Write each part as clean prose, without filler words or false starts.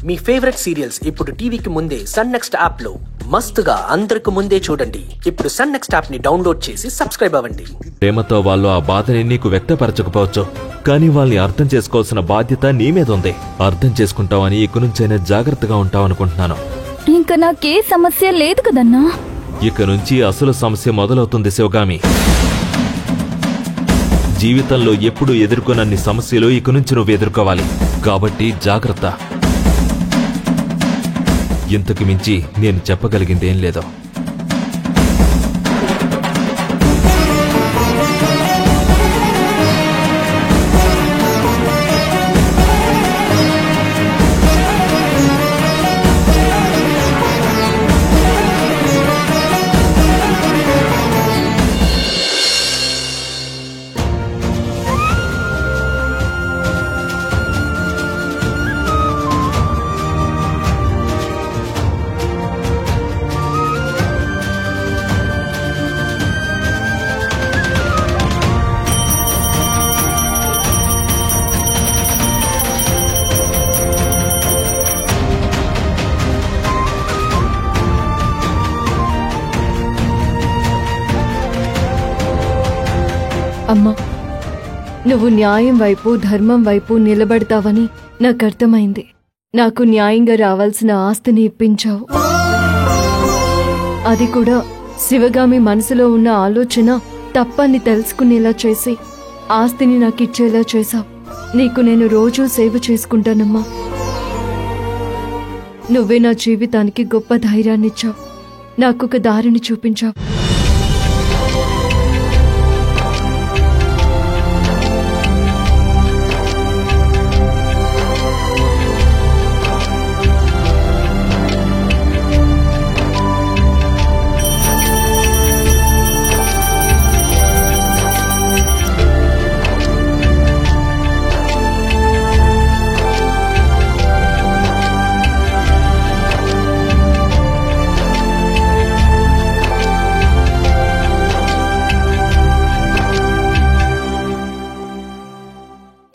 మీ favourite serials ఇప్పుడు టీవీకి ముందే సన్ నెక్స్ట్ యాప్ లో మస్తుగా అందరికి ముందే చూడండి. ఇప్పుడు సన్ నెక్స్ట్ యాప్ ని డౌన్లోడ్ చేసి సబ్స్క్రైబ్ అవ్వండి. ప్రేమతో వాళ్ళు ఆ బాధని నీకు వ్యక్తపరచకపోవచ్చు, కానీ వాళ్ళని అర్థం చేసుకోవాల్సిన బాధ్యత నీ మీద ఉంది. అర్థం చేసుకుంటావని ఇక నుంచైనా జాగ్రత్తగా ఉంటావు అనుకుంటున్నాను. ఇంకా నాకే సమస్య లేదు కదన్నా. ఇక నుంచి అసలు సమస్య మొదలవుతుంది శివగామి. జీవితంలో ఎప్పుడు ఎదుర్కొనన్ని సమస్యలు ఇక నుంచి నువ్వు ఎదుర్కోవాలి. కాబట్టి జాగ్రత్త. ఇంతకు మించి నేను చెప్పగలిగిందేం లేదో. అమ్మా, నువ్వు న్యాయం వైపు ధర్మం వైపు నిలబడతావని నాకు అర్థమైంది. నాకు న్యాయంగా రావాల్సిన ఆస్తిని ఇప్పించావు. అది కూడా శివగామి మనసులో ఉన్న ఆలోచన తప్పని తెలుసుకునేలా చేసి ఆస్తిని నాకు ఇచ్చేలా చేశావు. నీకు నేను రోజూ సేవ చేసుకుంటానమ్మా. నువ్వే నా జీవితానికి గొప్ప ధైర్యాన్నిచ్చావు. నాకొక దారిని చూపించావు.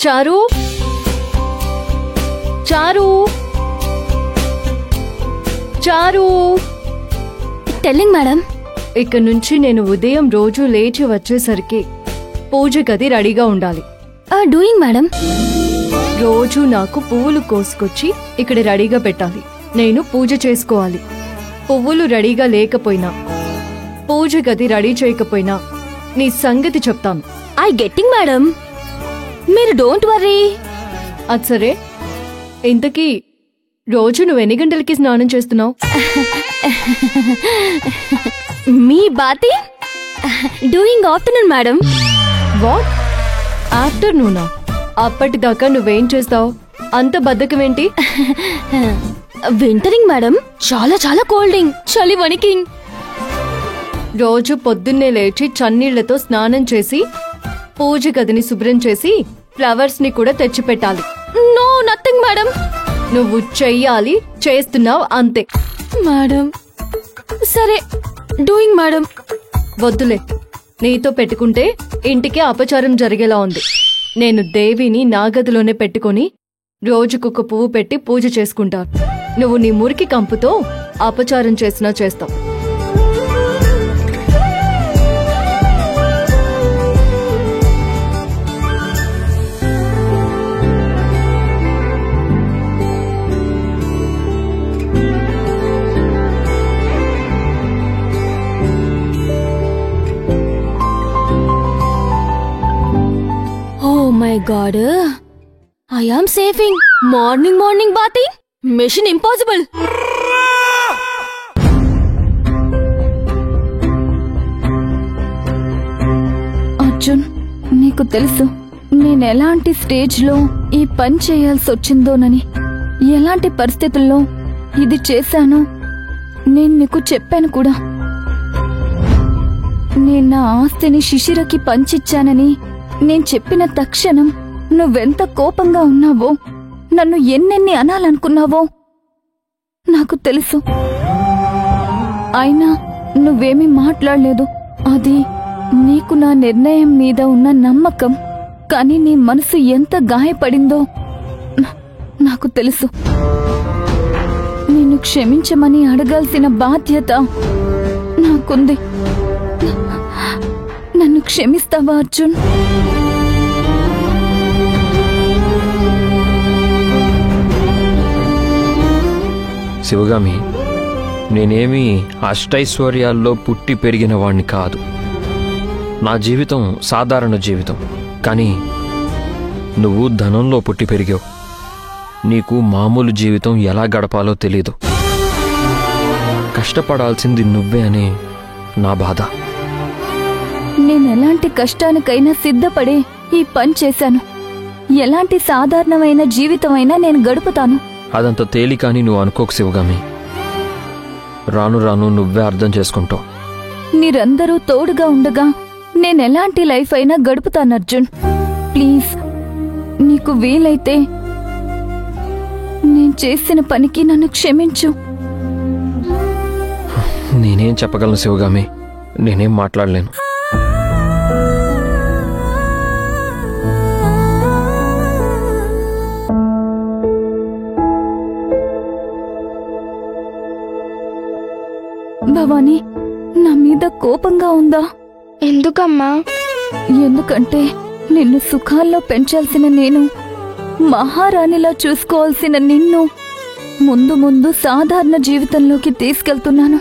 చారు, చారు, చారు. Telling madam. ఇక నుంచి నేను ఉదయం రోజు లేచి వచ్చేసరికి పూజ గది రెడీగా ఉండాలి. Doing madam. రోజు నాకు పువ్వులు కోసుకొచ్చి ఇక్కడ రెడీగా పెట్టాలి. నేను పూజ చేసుకోవాలి. పువ్వులు రెడీగా లేకపోయినా, పూజ గది రెడీ చేయకపోయినా నీ సంగతి చెప్తాను. I getting madam. మీరు డోంట్ వర్రీ. అది సరే, ఇంతకీ రోజు నువ్వు ఎన్ని గంటలకి స్నానం చేస్తున్నావు? మీ బాతి డూయింగ్ ఆఫ్టర్నూన్ మేడం. వాట్? ఆఫ్టర్నూనా? అప్పటిదాకా నువ్వేం చేస్తావు? అంత బద్ధకమేంటి? వింటరింగ్ మేడం. చాలా చాలా కోల్డింగ్, చలి వణికింగ్. రోజు పొద్దున్నే లేచి చన్నీళ్లతో స్నానం చేసి పూజ గదిని శుభ్రం చేసి ఫ్లవర్స్ ని కూడా తెచ్చిపెట్టాలి. No nothing madam. నువ్వు చెయ్యాలి, చేస్తున్నావు అంతే. మేడం సరే, డూయింగ్ మేడం. వద్దులే, నీతో పెట్టుకుంటే ఇంటికి అపచారం జరిగేలా ఉంది. నేను దేవిని నా గదిలోనే పెట్టుకుని రోజుకొక పువ్వు పెట్టి పూజ చేసుకుంటాను. నువ్వు నీ మురికి కంపుతో అపచారం చేసినా చేస్తావు. My God, I am saving. Morning bathing. Mission impossible. Arjun, నీకు తెలుసు నేనెలాంటి స్టేజ్లో ఈ పని చేయాల్సి వచ్చిందోనని, ఎలాంటి పరిస్థితుల్లో ఇది చేశానో నేను నీకు చెప్పాను కూడా. నేను నా ఆస్తిని శిశిరకి పంచిచ్చానని నేను చెప్పిన తక్షణం నువ్వెంత కోపంగా ఉన్నావో, నన్ను ఎన్నెన్ని అనాలనుకున్నావో నాకు తెలుసు. అయినా నువ్వేమీ మాట్లాడలేదు. అది నీకు నా నిర్ణయం మీద ఉన్న నమ్మకం. కానీ నీ మనసు ఎంత గాయపడిందో నాకు తెలుసు. క్షమించమని అడగాల్సిన బాధ్యత నాకుంది. నన్ను క్షమిస్తావా అర్జున్? శివగామి, నేనేమీ అష్టైశ్వర్యాల్లో పుట్టి పెరిగిన వాణ్ణి కాదు. నా జీవితం సాధారణ జీవితం. కానీ నువ్వు ధనంలో పుట్టి పెరిగావు. నీకు మామూలు జీవితం ఎలా గడపాలో తెలీదు. కష్టపడాల్సింది నువ్వే అని నా బాధ. నేనెలాంటి కష్టానికైనా సిద్ధపడే ఈ పని చేశాను. ఎలాంటి సాధారణమైన జీవితమైనా నేను గడుపుతాను. అదంత తేలికని నువ్వు అనుకోకు శివగామి. రాను రాను నువ్వే అర్థం చేసుకుంటావు. మీరందరూ తోడుగా ఉండగా నేనెలాంటి లైఫ్ అయినా గడుపుతాను అర్జున్. ప్లీజ్, నీకు వీలైతే నేను చేసిన పనికి నన్ను క్షమించు. నేనేం చెప్పగలను శివగామి? నేనేం మాట్లాడలేను. భవానీ, నా మీద కోపంగా ఉందా? ఎందుకమ్మా? ఎందుకంటే నిన్ను సుఖాల్లో పెంచాల్సిన నేను, మహారాణిలా చూసుకోవాల్సిన నిన్ను ముందు ముందు సాధారణ జీవితంలోకి తీసుకెళ్తున్నాను.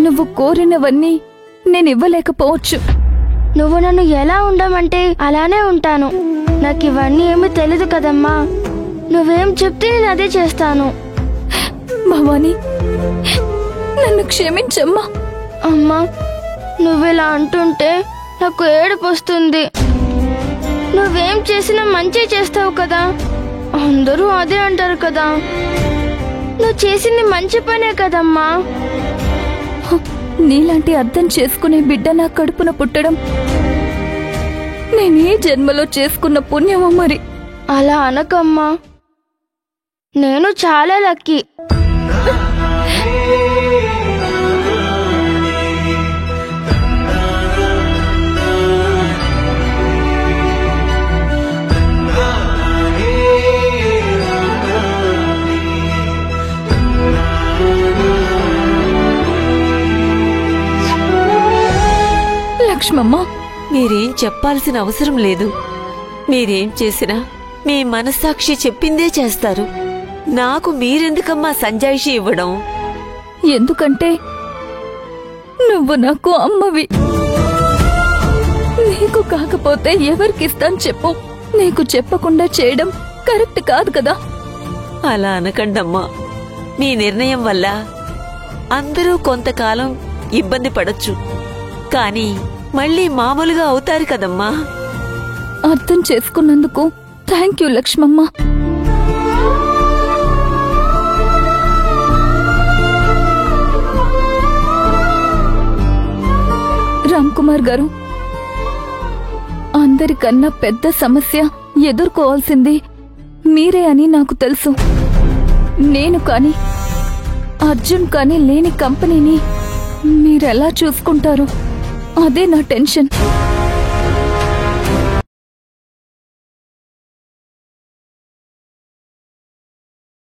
నువ్వు కోరినవన్నీ నేనివ్వలేకపోవచ్చు. నువ్వు నన్ను ఎలా ఉండమంటే అలానే ఉంటాను. నాకు ఇవన్నీ ఏమీ తెలీదు కదమ్మా. నువ్వేం చెప్తే నేను అదే చేస్తాను. భవానీ, నన్ను క్షమించమ్మా. అమ్మా, నువ్విలా అంటుంటే నాకు ఏడుపు వస్తుంది. నువ్వేం చేసినా మంచి చేస్తావు కదా, అందరూ అదే అంటారు కదా. నువ్వు చేసింది మంచి పనే కదమ్మా. నీలాంటి అర్థం చేసుకునే బిడ్డ నా కడుపున పుట్టడం నేనే జన్మలో చేసుకున్న పుణ్యమో మరి. అలా అనకమ్మా, నేను చాలా లక్కీ. లక్ష్మమ్మ, మీరేం చెప్పాల్సిన అవసరం లేదు. మీరేం చేసినా మీ మనస్సాక్షి చెప్పిందే చేస్తారు. నాకు మీరెందుకమ్మా సంజాయిషి ఇవ్వడం? ఎందుకంటే నువ్వు నాకు అమ్మవి. నీకు కాకపోతే ఎవరికిస్తాను చెప్పు. నీకు చెప్పకుండా చేయడం కరెక్ట్ కాదు కదా. అలా అనకండమ్మా. మీ నిర్ణయం వల్ల అందరూ కొంతకాలం ఇబ్బంది పడొచ్చు, కానీ మళ్ళీ మామూలుగా అవుతారు కదమ్మా. అర్థం చేసుకున్నందుకు థ్యాంక్ యూ లక్ష్మమ్మ. రామ్ కుమార్ గారు, అందరికన్నా పెద్ద సమస్య ఎదుర్కోవాల్సింది మీరే అని నాకు తెలుసు. నేను కాని అర్జున్ కాని లేని కంపెనీని మీరెలా చూసుకుంటారు? అదే నా టెన్షన్.